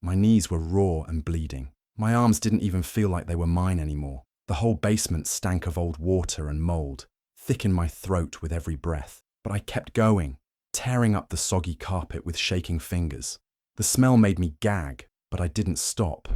My knees were raw and bleeding. My arms didn't even feel like they were mine anymore. The whole basement stank of old water and mold, thick in my throat with every breath. But I kept going, tearing up the soggy carpet with shaking fingers. The smell made me gag, but I didn't stop.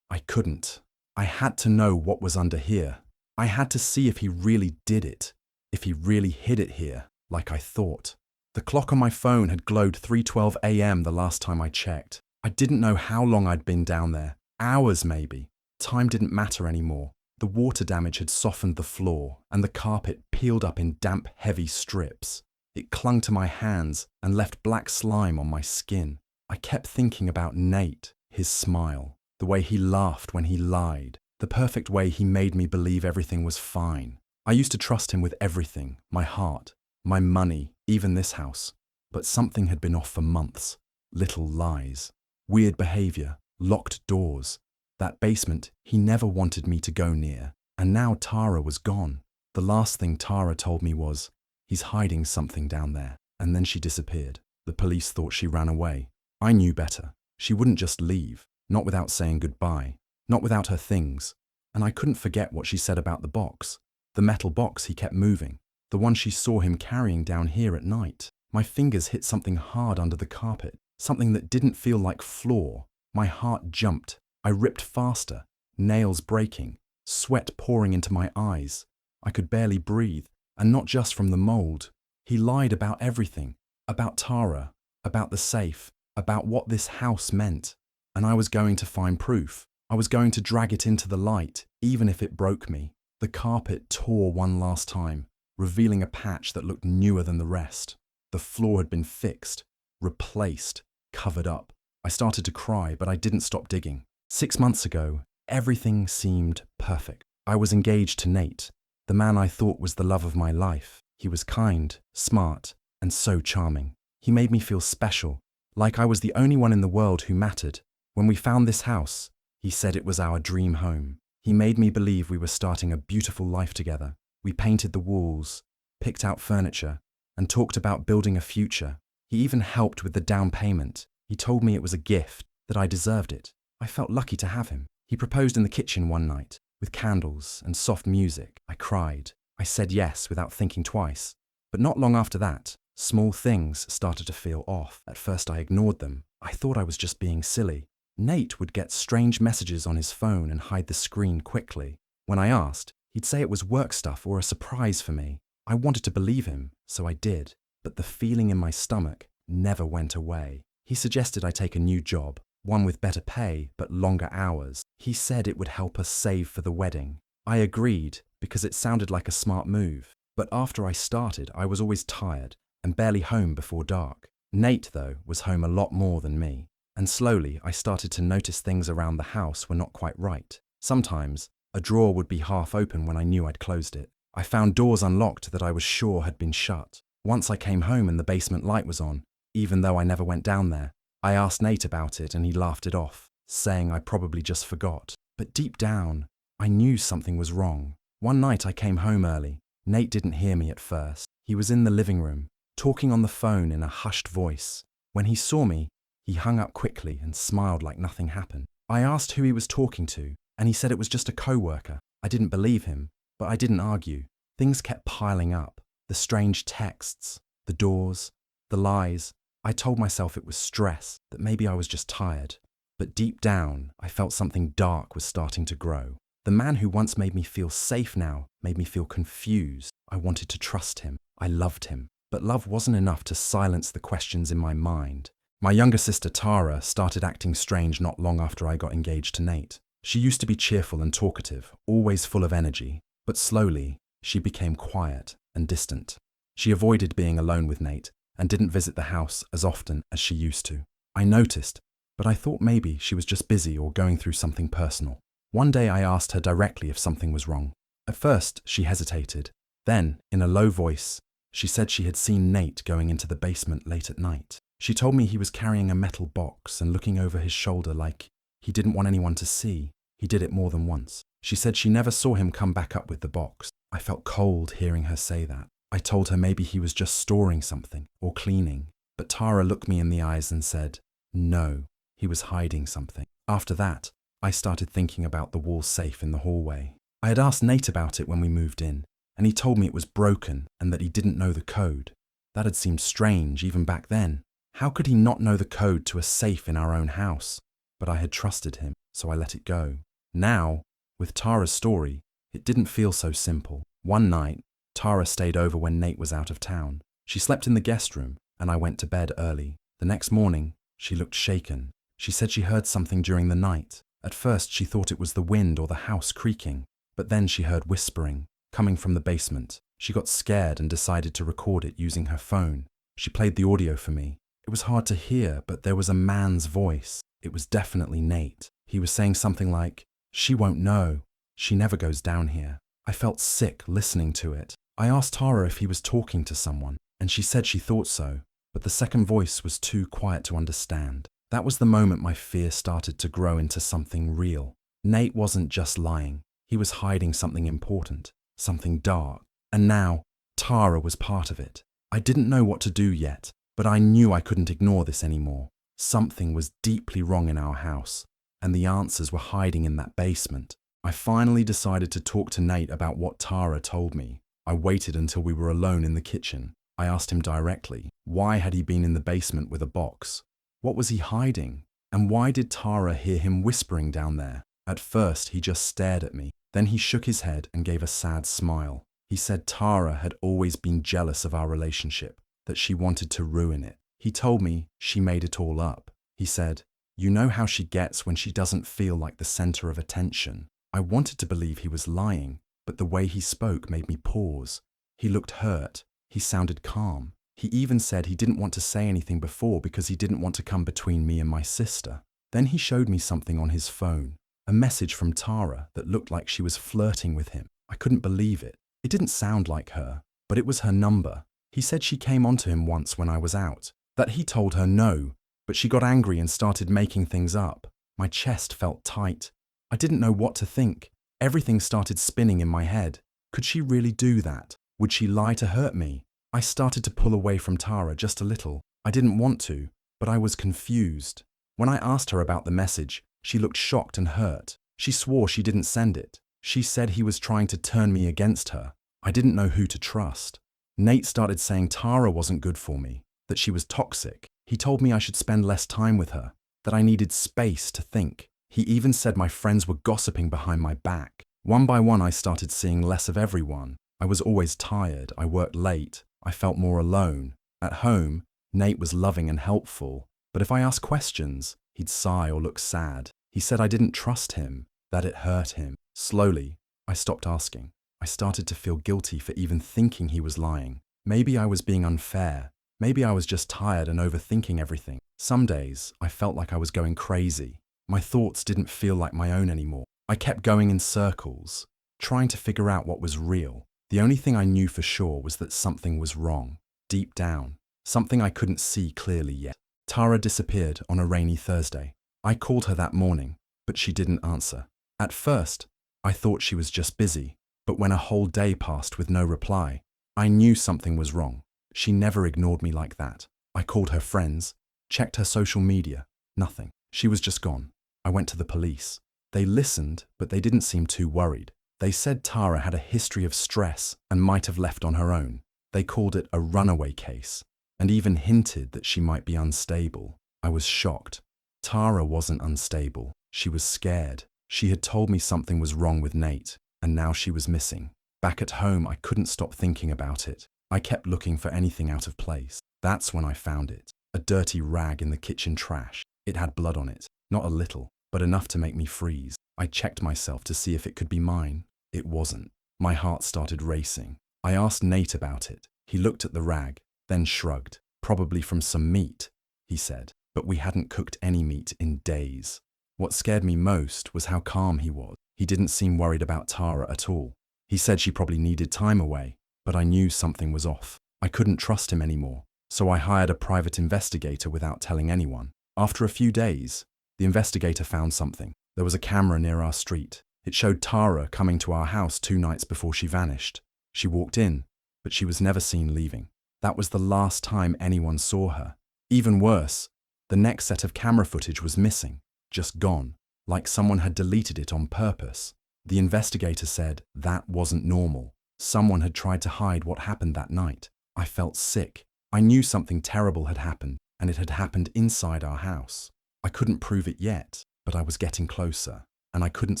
I couldn't. I had to know what was under here. I had to see if he really did it, if he really hid it here, like I thought. The clock on my phone had glowed 3:12 a.m. the last time I checked. I didn't know how long I'd been down there. Hours maybe. Time didn't matter anymore. The water damage had softened the floor, and the carpet peeled up in damp, heavy strips. It clung to my hands and left black slime on my skin. I kept thinking about Nate, his smile, the way he laughed when he lied, the perfect way he made me believe everything was fine. I used to trust him with everything, my heart, my money, even this house. But something had been off for months. Little lies, weird behavior, locked doors. That basement he never wanted me to go near. And now Tara was gone. The last thing Tara told me was, "He's hiding something down there." And then she disappeared. The police thought she ran away. I knew better. She wouldn't just leave, not without saying goodbye, not without her things. And I couldn't forget what she said about the box. The metal box he kept moving. The one she saw him carrying down here at night. My fingers hit something hard under the carpet, something that didn't feel like floor. My heart jumped. I ripped faster, nails breaking, sweat pouring into my eyes. I could barely breathe, and not just from the mold. He lied about everything, about Tara, about the safe, about what this house meant. And I was going to find proof. I was going to drag it into the light, even if it broke me. The carpet tore one last time, revealing a patch that looked newer than the rest. The floor had been fixed, replaced, covered up. I started to cry, but I didn't stop digging. 6 months ago, everything seemed perfect. I was engaged to Nate, the man I thought was the love of my life. He was kind, smart, and so charming. He made me feel special, like I was the only one in the world who mattered. When we found this house, he said it was our dream home. He made me believe we were starting a beautiful life together. We painted the walls, picked out furniture, and talked about building a future. He even helped with the down payment. He told me it was a gift, that I deserved it. I felt lucky to have him. He proposed in the kitchen one night, with candles and soft music. I cried. I said yes without thinking twice. But not long after that, small things started to feel off. At first I ignored them. I thought I was just being silly. Nate would get strange messages on his phone and hide the screen quickly. When I asked, he'd say it was work stuff or a surprise for me. I wanted to believe him, so I did. But the feeling in my stomach never went away. He suggested I take a new job, one with better pay but longer hours. He said it would help us save for the wedding. I agreed because it sounded like a smart move. But after I started, I was always tired and barely home before dark. Nate, though, was home a lot more than me. And slowly, I started to notice things around the house were not quite right. Sometimes, a drawer would be half open when I knew I'd closed it. I found doors unlocked that I was sure had been shut. Once I came home and the basement light was on, even though I never went down there. I asked Nate about it and he laughed it off, saying I probably just forgot. But deep down, I knew something was wrong. One night I came home early. Nate didn't hear me at first. He was in the living room, talking on the phone in a hushed voice. When he saw me, he hung up quickly and smiled like nothing happened. I asked who he was talking to, and he said it was just a coworker. I didn't believe him, but I didn't argue. Things kept piling up. The strange texts, the doors, the lies. I told myself it was stress, that maybe I was just tired. But deep down, I felt something dark was starting to grow. The man who once made me feel safe now made me feel confused. I wanted to trust him. I loved him. But love wasn't enough to silence the questions in my mind. My younger sister Tara started acting strange not long after I got engaged to Nate. She used to be cheerful and talkative, always full of energy, but slowly, she became quiet and distant. She avoided being alone with Nate and didn't visit the house as often as she used to. I noticed, but I thought maybe she was just busy or going through something personal. One day I asked her directly if something was wrong. At first, she hesitated. Then, in a low voice, she said she had seen Nate going into the basement late at night. She told me he was carrying a metal box and looking over his shoulder like he didn't want anyone to see. He did it more than once. She said she never saw him come back up with the box. I felt cold hearing her say that. I told her maybe he was just storing something or cleaning. But Tara looked me in the eyes and said, "No, He was hiding something. After that, I started thinking about the wall safe in the hallway. I had asked Nate about it when we moved in, and he told me it was broken and that he didn't know the code. That had seemed strange even back then. How could he not know the code to a safe in our own house? But I had trusted him, so I let it go. Now, with Tara's story, it didn't feel so simple. One night, Tara stayed over when Nate was out of town. She slept in the guest room, and I went to bed early. The next morning, she looked shaken. She said she heard something during the night. At first, she thought it was the wind or the house creaking, but then she heard whispering, coming from the basement. She got scared and decided to record it using her phone. She played the audio for me. It was hard to hear, but there was a man's voice. It was definitely Nate. He was saying something like, "She won't know. She never goes down here." I felt sick listening to it. I asked Tara if he was talking to someone, and she said she thought so, but the second voice was too quiet to understand. That was the moment my fear started to grow into something real. Nate wasn't just lying. He was hiding something important, something dark. And now, Tara was part of it. I didn't know what to do yet, but I knew I couldn't ignore this anymore. Something was deeply wrong in our house, and the answers were hiding in that basement. I finally decided to talk to Nate about what Tara told me. I waited until we were alone in the kitchen. I asked him directly, why had he been in the basement with a box? What was he hiding? And why did Tara hear him whispering down there? At first, he just stared at me. Then he shook his head and gave a sad smile. He said Tara had always been jealous of our relationship, that she wanted to ruin it. He told me she made it all up. He said, "You know how she gets when she doesn't feel like the center of attention." I wanted to believe he was lying, but the way he spoke made me pause. He looked hurt. He sounded calm. He even said he didn't want to say anything before because he didn't want to come between me and my sister. Then he showed me something on his phone, a message from Tara that looked like she was flirting with him. I couldn't believe it. It didn't sound like her, but it was her number. He said she came onto him once when I was out, that he told her no, but she got angry and started making things up. My chest felt tight. I didn't know what to think. Everything started spinning in my head. Could she really do that? Would she lie to hurt me? I started to pull away from Tara just a little. I didn't want to, but I was confused. When I asked her about the message, she looked shocked and hurt. She swore she didn't send it. She said he was trying to turn me against her. I didn't know who to trust. Nate started saying Tara wasn't good for me, that she was toxic. He told me I should spend less time with her, that I needed space to think. He even said my friends were gossiping behind my back. One by one, I started seeing less of everyone. I was always tired. I worked late. I felt more alone. At home, Nate was loving and helpful, but if I asked questions, he'd sigh or look sad. He said I didn't trust him, that it hurt him. Slowly, I stopped asking. I started to feel guilty for even thinking he was lying. Maybe I was being unfair. Maybe I was just tired and overthinking everything. Some days, I felt like I was going crazy. My thoughts didn't feel like my own anymore. I kept going in circles, trying to figure out what was real. The only thing I knew for sure was that something was wrong, deep down, something I couldn't see clearly yet. Tara disappeared on a rainy Thursday. I called her that morning, but she didn't answer. At first, I thought she was just busy, but when a whole day passed with no reply, I knew something was wrong. She never ignored me like that. I called her friends, checked her social media, nothing. She was just gone. I went to the police. They listened, but they didn't seem too worried. They said Tara had a history of stress and might have left on her own. They called it a runaway case, and even hinted that she might be unstable. I was shocked. Tara wasn't unstable. She was scared. She had told me something was wrong with Nate, and now she was missing. Back at home, I couldn't stop thinking about it. I kept looking for anything out of place. That's when I found it. A dirty rag in the kitchen trash. It had blood on it. Not a little, but enough to make me freeze. I checked myself to see if it could be mine. It wasn't. My heart started racing. I asked Nate about it. He looked at the rag, then shrugged. Probably from some meat, he said. But we hadn't cooked any meat in days. What scared me most was how calm he was. He didn't seem worried about Tara at all. He said she probably needed time away, but I knew something was off. I couldn't trust him anymore, so I hired a private investigator without telling anyone. After a few days, the investigator found something. There was a camera near our street. It showed Tara coming to our house 2 nights before she vanished. She walked in, but she was never seen leaving. That was the last time anyone saw her. Even worse, The next set of camera footage was missing, just gone, like someone had deleted it on purpose. The investigator said that wasn't normal. Someone had tried to hide what happened that night. I felt sick. I knew something terrible had happened, and it had happened inside our house. I couldn't prove it yet, but I was getting closer, and I couldn't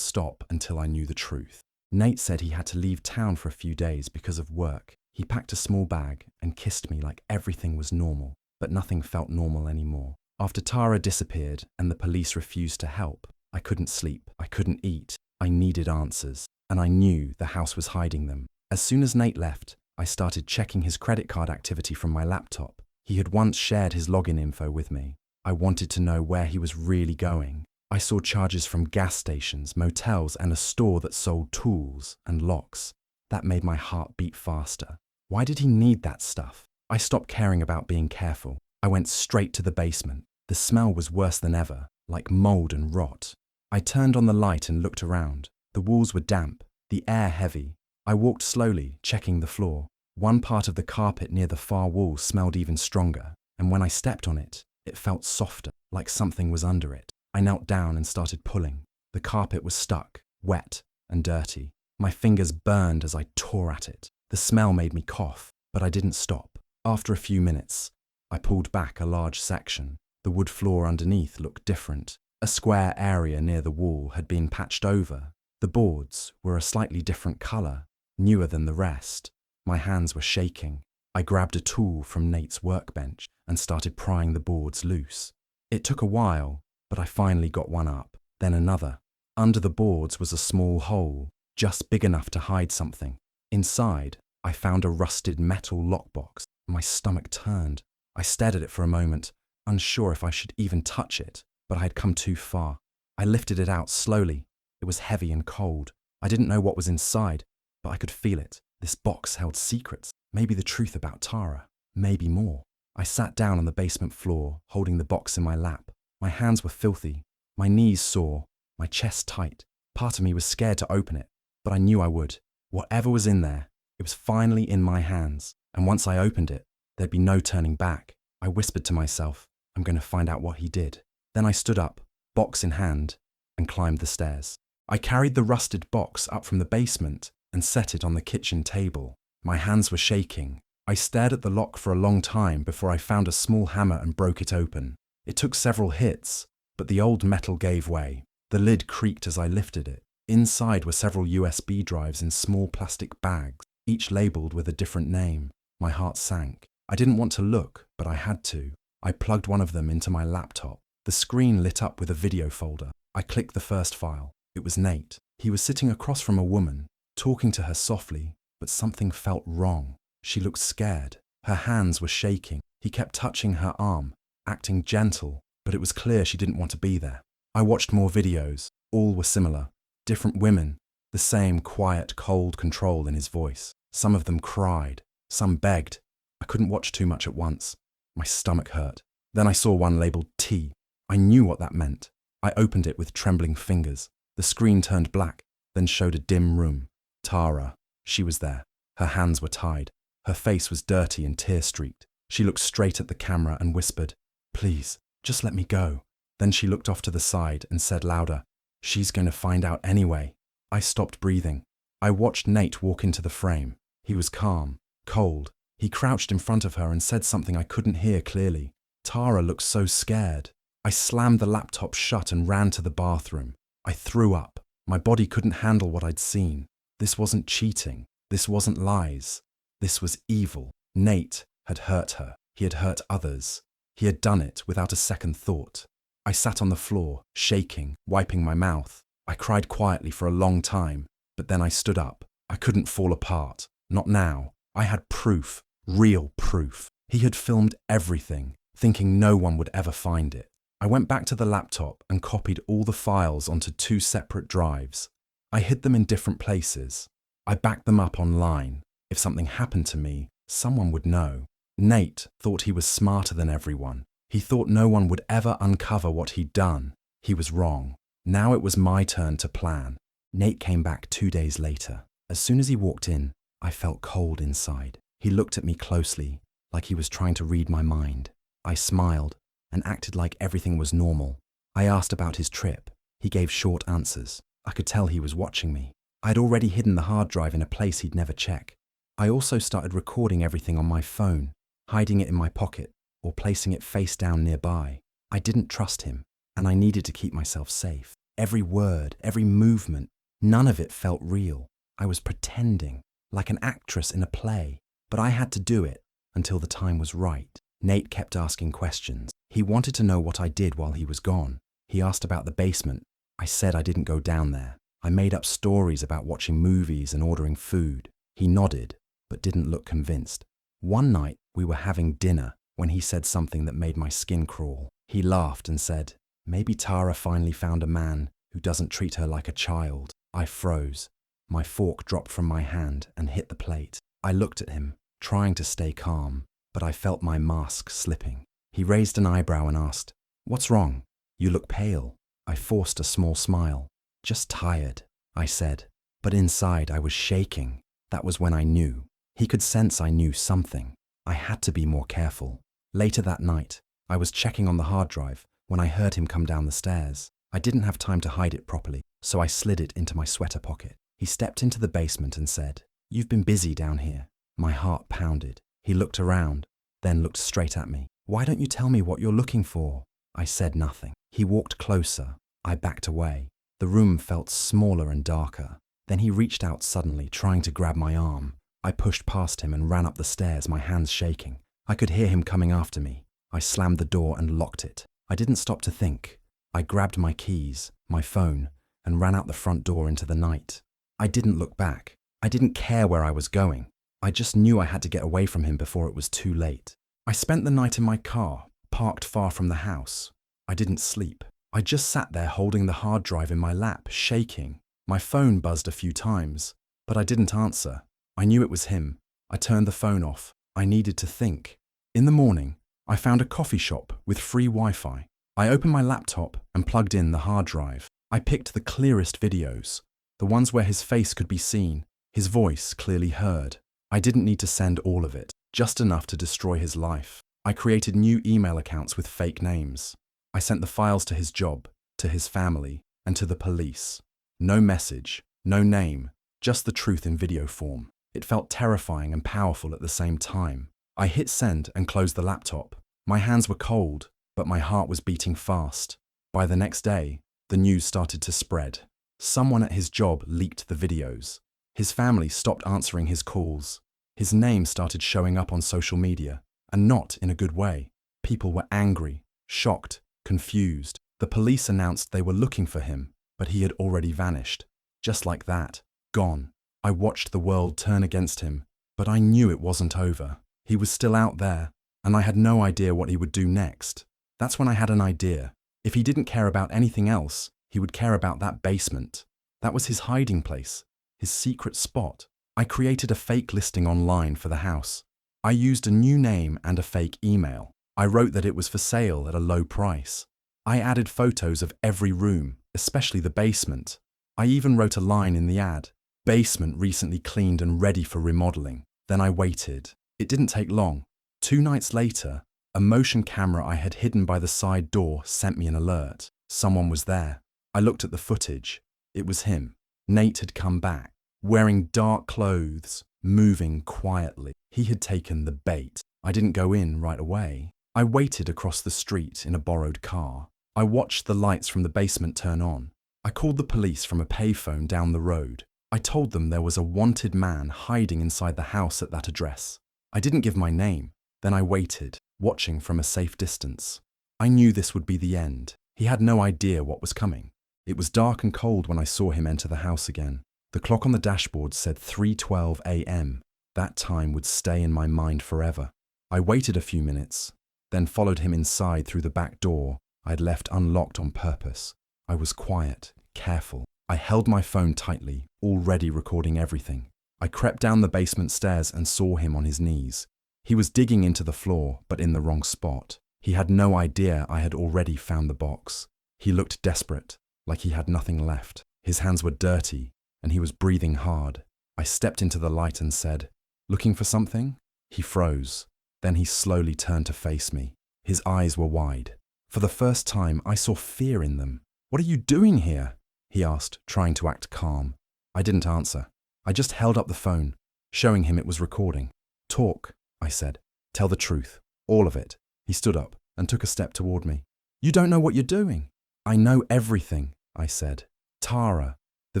stop until I knew the truth. Nate said he had to leave town for a few days because of work. He packed a small bag and kissed me like everything was normal, but nothing felt normal anymore. After Tara disappeared and the police refused to help, I couldn't sleep, I couldn't eat. I needed answers, and I knew the house was hiding them. As soon as Nate left, I started checking his credit card activity from my laptop. He had once shared his login info with me. I wanted to know where he was really going. I saw charges from gas stations, motels, and a store that sold tools and locks. That made my heart beat faster. Why did he need that stuff? I stopped caring about being careful. I went straight to the basement. The smell was worse than ever, like mold and rot. I turned on the light and looked around. The walls were damp, the air heavy. I walked slowly, checking the floor. One part of the carpet near the far wall smelled even stronger, and when I stepped on it, it felt softer, like something was under it. I knelt down and started pulling. The carpet was stuck, wet and dirty. My fingers burned as I tore at it. The smell made me cough, but I didn't stop. After a few minutes, I pulled back a large section. The wood floor underneath looked different. A square area near the wall had been patched over. The boards were a slightly different colour, newer than the rest. My hands were shaking. I grabbed a tool from Nate's workbench and started prying the boards loose. It took a while, but I finally got one up, then another. Under the boards was a small hole, just big enough to hide something. Inside, I found a rusted metal lockbox. My stomach turned. I stared at it for a moment, unsure if I should even touch it. But I had come too far. I lifted it out slowly. It was heavy and cold. I didn't know what was inside, but I could feel it. This box held secrets, maybe the truth about Tara, maybe more. I sat down on the basement floor, holding the box in my lap. My hands were filthy, my knees sore, my chest tight. Part of me was scared to open it, but I knew I would. Whatever was in there, it was finally in my hands, and once I opened it, there'd be no turning back. I whispered to myself, I'm going to find out what he did. Then I stood up, box in hand, and climbed the stairs. I carried the rusted box up from the basement and set it on the kitchen table. My hands were shaking. I stared at the lock for a long time before I found a small hammer and broke it open. It took several hits, but the old metal gave way. The lid creaked as I lifted it. Inside were several USB drives in small plastic bags, each labelled with a different name. My heart sank. I didn't want to look, but I had to. I plugged one of them into my laptop. The screen lit up with a video folder. I clicked the first file. It was Nate. He was sitting across from a woman, talking to her softly, but something felt wrong. She looked scared. Her hands were shaking. He kept touching her arm, acting gentle, but it was clear she didn't want to be there. I watched more videos. All were similar. Different women. The same quiet, cold control in his voice. Some of them cried. Some begged. I couldn't watch too much at once. My stomach hurt. Then I saw one labelled T. I knew what that meant. I opened it with trembling fingers. The screen turned black, then showed a dim room. Tara. She was there. Her hands were tied. Her face was dirty and tear-streaked. She looked straight at the camera and whispered, "Please, just let me go." Then she looked off to the side and said louder, "She's going to find out anyway." I stopped breathing. I watched Nate walk into the frame. He was calm, cold. He crouched in front of her and said something I couldn't hear clearly. Tara looked so scared. I slammed the laptop shut and ran to the bathroom. I threw up. My body couldn't handle what I'd seen. This wasn't cheating. This wasn't lies. This was evil. Nate had hurt her. He had hurt others. He had done it without a second thought. I sat on the floor, shaking, wiping my mouth. I cried quietly for a long time, but then I stood up. I couldn't fall apart. Not now. I had proof, real proof. He had filmed everything, thinking no one would ever find it. I went back to the laptop and copied all the files onto 2 separate drives. I hid them in different places. I backed them up online. If something happened to me, someone would know. Nate thought he was smarter than everyone. He thought no one would ever uncover what he'd done. He was wrong. Now it was my turn to plan. Nate came back 2 days later. As soon as he walked in, I felt cold inside. He looked at me closely, like he was trying to read my mind. I smiled. and acted like everything was normal. I asked about his trip. He gave short answers. I could tell he was watching me. I had already hidden the hard drive in a place he'd never check. I also started recording everything on my phone, hiding it in my pocket or placing it face down nearby. I didn't trust him, and I needed to keep myself safe. Every word, every movement, none of it felt real. I was pretending, like an actress in a play, but I had to do it until the time was right. Nate kept asking questions. He wanted to know what I did while he was gone. He asked about the basement. I said I didn't go down there. I made up stories about watching movies and ordering food. He nodded, but didn't look convinced. One night, we were having dinner when he said something that made my skin crawl. He laughed and said, "Maybe Tara finally found a man who doesn't treat her like a child." I froze. My fork dropped from my hand and hit the plate. I looked at him, trying to stay calm, but I felt my mask slipping. He raised an eyebrow and asked, "What's wrong? You look pale." I forced a small smile. "Just tired," I said, but inside I was shaking. That was when I knew. He could sense I knew something. I had to be more careful. Later that night, I was checking on the hard drive when I heard him come down the stairs. I didn't have time to hide it properly, so I slid it into my sweater pocket. He stepped into the basement and said, "You've been busy down here." My heart pounded. He looked around, then looked straight at me. "Why don't you tell me what you're looking for?" I said nothing. He walked closer. I backed away. The room felt smaller and darker. Then he reached out suddenly, trying to grab my arm. I pushed past him and ran up the stairs, my hands shaking. I could hear him coming after me. I slammed the door and locked it. I didn't stop to think. I grabbed my keys, my phone, and ran out the front door into the night. I didn't look back. I didn't care where I was going. I just knew I had to get away from him before it was too late. I spent the night in my car, parked far from the house. I didn't sleep. I just sat there holding the hard drive in my lap, shaking. My phone buzzed a few times, but I didn't answer. I knew it was him. I turned the phone off. I needed to think. In the morning, I found a coffee shop with free Wi-Fi. I opened my laptop and plugged in the hard drive. I picked the clearest videos, the ones where his face could be seen, his voice clearly heard. I didn't need to send all of it, just enough to destroy his life. I created new email accounts with fake names. I sent the files to his job, to his family, and to the police. No message, no name, just the truth in video form. It felt terrifying and powerful at the same time. I hit send and closed the laptop. My hands were cold, but my heart was beating fast. By the next day, the news started to spread. Someone at his job leaked the videos. His family stopped answering his calls. His name started showing up on social media, and not in a good way. People were angry, shocked, confused. The police announced they were looking for him, but he had already vanished. Just like that, gone. I watched the world turn against him, but I knew it wasn't over. He was still out there, and I had no idea what he would do next. That's when I had an idea. If he didn't care about anything else, he would care about that basement. That was his hiding place, his secret spot. I created a fake listing online for the house. I used a new name and a fake email. I wrote that it was for sale at a low price. I added photos of every room, especially the basement. I even wrote a line in the ad, "Basement recently cleaned and ready for remodeling." Then I waited. It didn't take long. 2 nights later, a motion camera I had hidden by the side door sent me an alert. Someone was there. I looked at the footage. It was him. Nate had come back, wearing dark clothes, moving quietly. He had taken the bait. I didn't go in right away. I waited across the street in a borrowed car. I watched the lights from the basement turn on. I called the police from a payphone down the road. I told them there was a wanted man hiding inside the house at that address. I didn't give my name. Then I waited, watching from a safe distance. I knew this would be the end. He had no idea what was coming. It was dark and cold when I saw him enter the house again. The clock on the dashboard said 3:12 a.m. That time would stay in my mind forever. I waited a few minutes, then followed him inside through the back door I'd left unlocked on purpose. I was quiet, careful. I held my phone tightly, already recording everything. I crept down the basement stairs and saw him on his knees. He was digging into the floor, but in the wrong spot. He had no idea I had already found the box. He looked desperate, like he had nothing left. His hands were dirty, and he was breathing hard. I stepped into the light and said, "Looking for something?" He froze. Then he slowly turned to face me. His eyes were wide. For the first time, I saw fear in them. "What are you doing here?" he asked, trying to act calm. I didn't answer. I just held up the phone, showing him it was recording. "Talk," I said. "Tell the truth. All of it." He stood up and took a step toward me. "You don't know what you're doing." "I know everything," I said. "Tara, the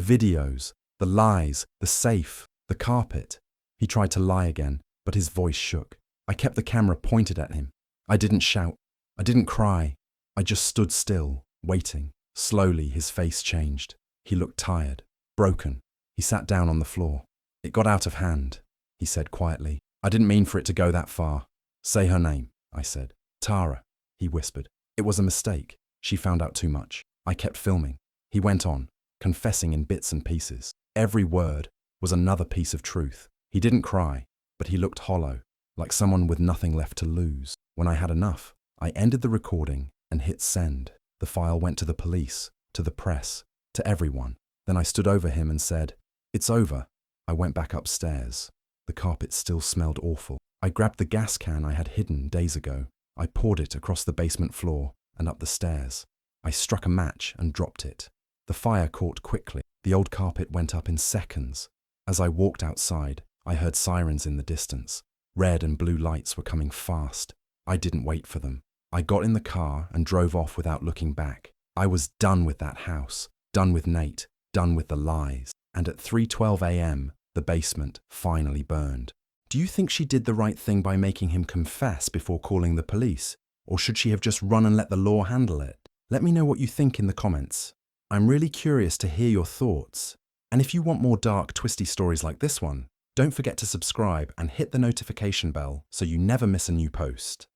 videos, the lies, the safe, the carpet." He tried to lie again, but his voice shook. I kept the camera pointed at him. I didn't shout. I didn't cry. I just stood still, waiting. Slowly, his face changed. He looked tired, broken. He sat down on the floor. "It got out of hand," he said quietly. "I didn't mean for it to go that far." "Say her name," I said. "Tara," he whispered. "It was a mistake. She found out too much." I kept filming. He went on, confessing in bits and pieces. Every word was another piece of truth. He didn't cry, but he looked hollow, like someone with nothing left to lose. When I had enough, I ended the recording and hit send. The file went to the police, to the press, to everyone. Then I stood over him and said, "It's over." I went back upstairs. The carpet still smelled awful. I grabbed the gas can I had hidden days ago. I poured it across the basement floor and up the stairs. I struck a match and dropped it. The fire caught quickly. The old carpet went up in seconds. As I walked outside, I heard sirens in the distance. Red and blue lights were coming fast. I didn't wait for them. I got in the car and drove off without looking back. I was done with that house, done with Nate, done with the lies. And at 3:12 a.m., the basement finally burned. Do you think she did the right thing by making him confess before calling the police? Or should she have just run and let the law handle it? Let me know what you think in the comments. I'm really curious to hear your thoughts. And if you want more dark, twisty stories like this one, don't forget to subscribe and hit the notification bell so you never miss a new post.